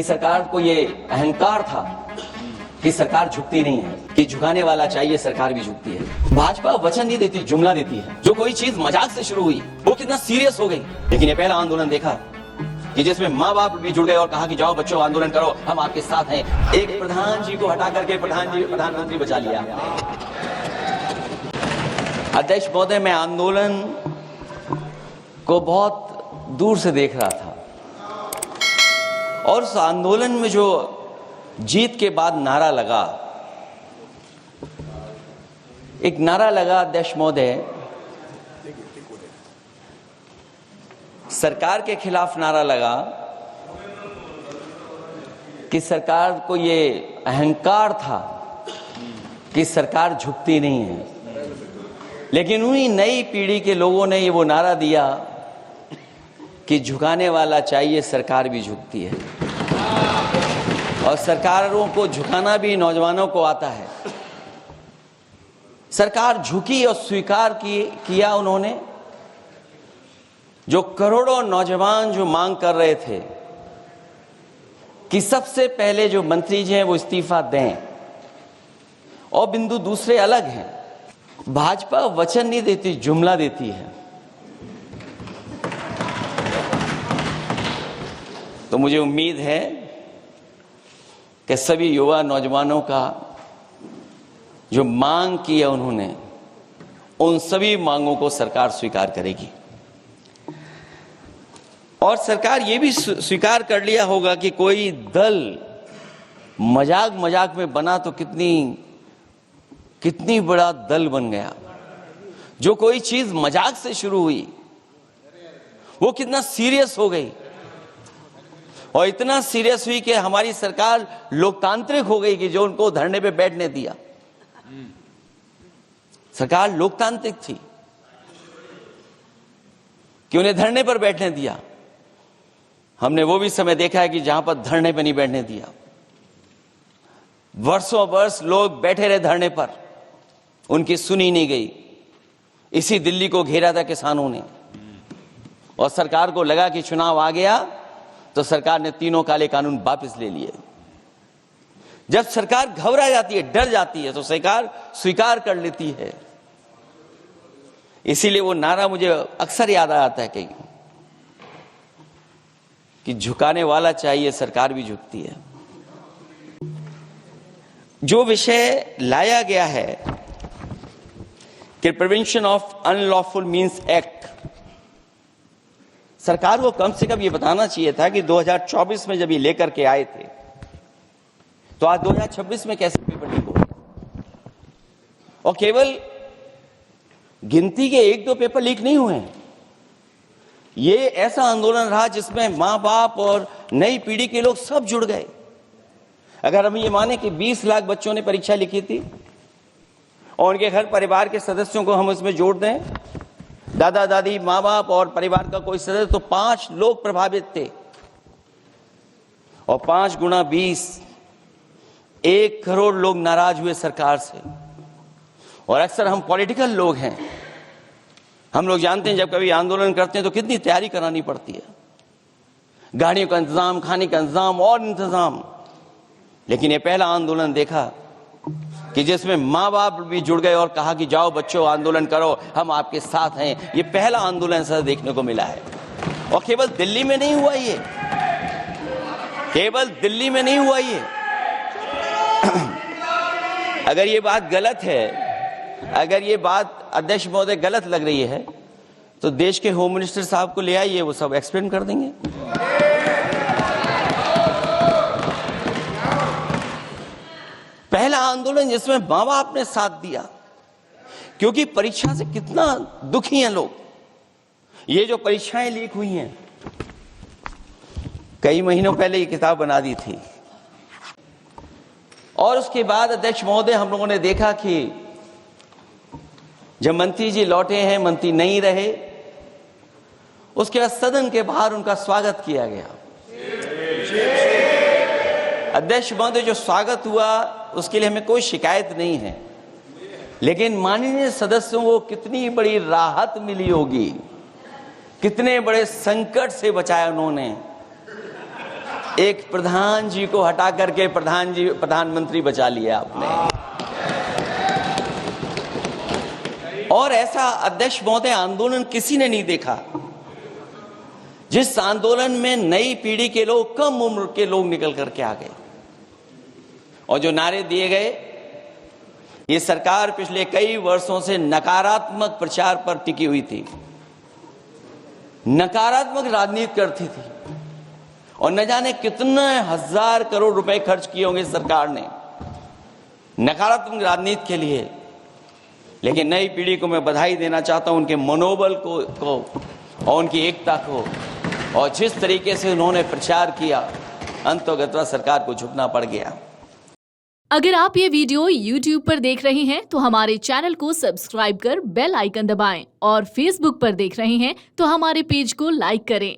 कि सरकार को ये अहंकार था कि सरकार झुकती नहीं है, कि झुकाने वाला चाहिए सरकार भी झुकती है। भाजपा वचन नहीं देती, जुमला देती है। जो कोई चीज मजाक से शुरू हुई वो कितना सीरियस हो गई। लेकिन ये पहला आंदोलन देखा कि जिसमें माँ बाप भी जुड़ गए और कहा कि जाओ बच्चों आंदोलन करो, हम आपके साथ हैं। एक प्रधान जी को हटा करके प्रधानमंत्री बचा लिया। अध्यक्ष महोदय, मैं आंदोलन को बहुत दूर से देख रहा था और उस आंदोलन में जो जीत के बाद नारा लगा, एक नारा लगा अध्यक्ष महोदय, सरकार के खिलाफ नारा लगा कि सरकार को ये अहंकार था कि सरकार झुकती नहीं है। लेकिन उन्हीं नई पीढ़ी के लोगों ने ये वो नारा दिया कि झुकाने वाला चाहिए सरकार भी झुकती है। और सरकारों को झुकाना भी नौजवानों को आता है। सरकार झुकी और स्वीकार किया उन्होंने। जो करोड़ों नौजवान जो मांग कर रहे थे कि सबसे पहले जो मंत्री जी हैं वो इस्तीफा दें, और बिंदु दूसरे अलग हैं। भाजपा वचन नहीं देती, जुमला देती है। तो मुझे उम्मीद है कि सभी युवा नौजवानों का जो मांग की है उन्होंने, उन सभी मांगों को सरकार स्वीकार करेगी। और सरकार ये भी स्वीकार कर लिया होगा कि कोई दल मजाक में बना तो कितनी बड़ा दल बन गया। जो कोई चीज मजाक से शुरू हुई वो कितना सीरियस हो गई, और इतना सीरियस हुई कि हमारी सरकार लोकतांत्रिक हो गई कि जो उनको धरने पे बैठने दिया। सरकार लोकतांत्रिक थी कि उन्हें धरने पर बैठने दिया। हमने वो भी समय देखा है कि जहां पर धरने पे नहीं बैठने दिया, वर्षों वर्ष लोग बैठे रहे धरने पर, उनकी सुनी नहीं गई। इसी दिल्ली को घेरा था किसानों ने, और सरकार को लगा कि चुनाव आ गया तो सरकार ने तीनों काले कानून वापस ले लिए। जब सरकार घबरा जाती है, डर जाती है, तो सरकार स्वीकार कर लेती है। इसीलिए वो नारा मुझे अक्सर याद आता है कि झुकाने वाला चाहिए सरकार भी झुकती है। जो विषय लाया गया है कि prevention of unlawful means act, सरकार को कम से कम ये बताना चाहिए था कि 2024 में जब ये लेकर के आए थे तो आज 2026 में कैसे पेपर लीक हो। और केवल गिनती के 1-2 पेपर लीक नहीं हुए हैं। ये ऐसा आंदोलन रहा जिसमें मां बाप और नई पीढ़ी के लोग सब जुड़ गए। अगर हम ये माने कि 20 लाख बच्चों ने परीक्षा लिखी थी और उनके घर परिवार के सदस्यों को हम इसमें जोड़ दें, दादा दादी, मां बाप और परिवार का कोई सदस्य, तो 5 लोग प्रभावित थे। और 5 गुना 20, 1 करोड़ लोग नाराज हुए सरकार से। और अक्सर हम पॉलिटिकल लोग हैं, हम लोग जानते हैं जब कभी आंदोलन करते हैं तो कितनी तैयारी करानी पड़ती है, गाड़ियों का इंतजाम, खाने का इंतजाम और इंतजाम। लेकिन ये पहला आंदोलन देखा कि जिसमें माँ बाप भी जुड़ गए और कहा कि जाओ बच्चों आंदोलन करो, हम आपके साथ हैं। ये पहला आंदोलन ऐसा देखने को मिला है। और केवल दिल्ली में नहीं हुआ ये, केवल दिल्ली में नहीं हुआ ये। अगर ये बात गलत है, अगर ये बात अध्यक्ष महोदय गलत लग रही है, तो देश के होम मिनिस्टर साहब को ले आइए, वो सब एक्सप्लेन कर देंगे। पहला आंदोलन जिसमें मां बाप ने साथ दिया, क्योंकि परीक्षा से कितना दुखी हैं लोग। ये जो परीक्षाएं लीक हुई हैं, कई महीनों पहले ये किताब बना दी थी, और उसके बाद अध्यक्ष महोदय हम लोगों ने देखा कि जब मंत्री जी लौटे हैं, मंत्री नहीं रहे, उसके बाद सदन के बाहर उनका स्वागत किया गया। अध्यक्ष महोदय, जो स्वागत हुआ उसके लिए हमें कोई शिकायत नहीं है, लेकिन माननीय सदस्यों को कितनी बड़ी राहत मिली होगी, कितने बड़े संकट से बचाया उन्होंने। एक प्रधान जी को हटा करके प्रधानमंत्री बचा लिया आपने। और ऐसा अध्यक्ष महोदय आंदोलन किसी ने नहीं देखा, जिस आंदोलन में नई पीढ़ी के लोग, कम उम्र के लोग निकल करके आ गए और जो नारे दिए गए। ये सरकार पिछले कई वर्षों से नकारात्मक प्रचार पर टिकी हुई थी, नकारात्मक राजनीति करती थी और न जाने कितने हजार करोड़ रुपए खर्च किए होंगे सरकार ने नकारात्मक राजनीति के लिए। लेकिन नई पीढ़ी को मैं बधाई देना चाहता हूं, उनके मनोबल को और उनकी एकता को, और जिस तरीके से उन्होंने प्रचार किया, अंततः सरकार को झुकना पड़ गया। अगर आप ये वीडियो YouTube पर देख रहे हैं तो हमारे चैनल को सब्सक्राइब कर बेल आइकन दबाएं, और Facebook पर देख रहे हैं तो हमारे पेज को लाइक करें।